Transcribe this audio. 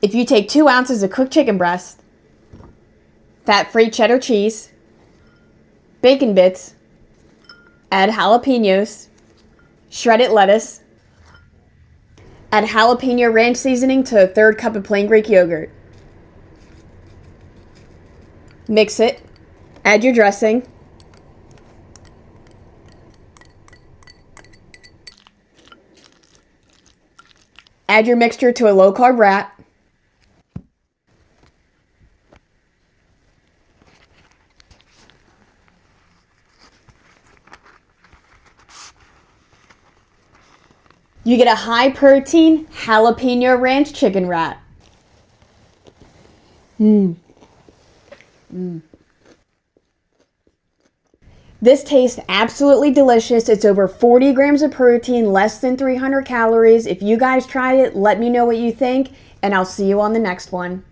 If you take 2 ounces of cooked chicken breast, fat-free cheddar cheese, bacon bits, add jalapeños, shredded lettuce, add jalapeno ranch seasoning to a 1/3 cup of plain Greek yogurt. Mix it, add your dressing, add your mixture to a low-carb wrap, you get a high-protein jalapeno ranch chicken wrap. This tastes absolutely delicious. It's over 40 grams of protein, less than 300 calories. If you guys try it, let me know what you think, and I'll see you on the next one.